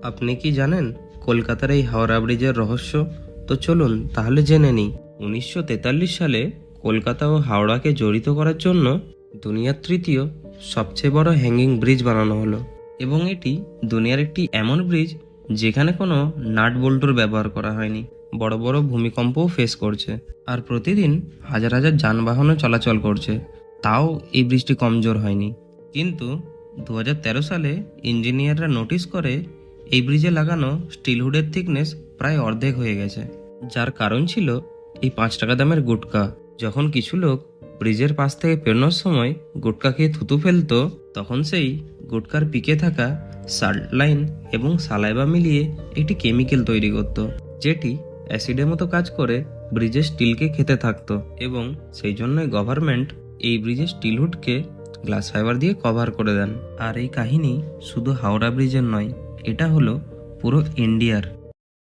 আপনি কি জানেন কলকাতার এই হাওড়া ব্রিজের রহস্য? তো চলুন তাহলে জেনে নিই। 1943 সালে কলকাতা ও হাওড়াকে জড়িত করার জন্য দুনিয়ার তৃতীয় সবচেয়ে বড় হ্যাঙ্গিং ব্রিজ বানানো হলো। এবং এটি দুনিয়ার একটি এমন ব্রিজ যেখানে কোনো নাট বল্টুর ব্যবহার করা হয়নি। বড় বড় ভূমিকম্পও ফেস করছে, আর প্রতিদিন হাজার হাজার যানবাহনও চলাচল করছে, তাও এই ব্রিজটি কমজোর হয়নি। কিন্তু 2013 সালে ইঞ্জিনিয়াররা নোটিস করে এই ব্রিজে লাগানো স্টিল হুডের থিকনেস প্রায় অর্ধেক হয়ে গেছে। যার কারণ ছিল এই 5 টাকা দামের গুটকা। যখন কিছু লোক ব্রিজের পাশ থেকে পেরোনোর সময় গুটকা খেয়ে থুতু ফেলতো, তখন সেই গুটকার পিকে থাকা সাল্ট লাইন এবং সালাইবা মিলিয়ে একটি কেমিক্যাল তৈরি করত, যেটি অ্যাসিডের মতো কাজ করে ব্রিজের স্টিলকে খেতে থাকতো। এবং সেই জন্যই গভর্নমেন্ট এই ব্রিজের স্টিল হুডকে গ্লাস ফাইবার দিয়ে কভার করে দেন। আর এই কাহিনী শুধু হাওড়া ব্রিজের নয়, এটা হলো পুরো ইন্ডিয়ার।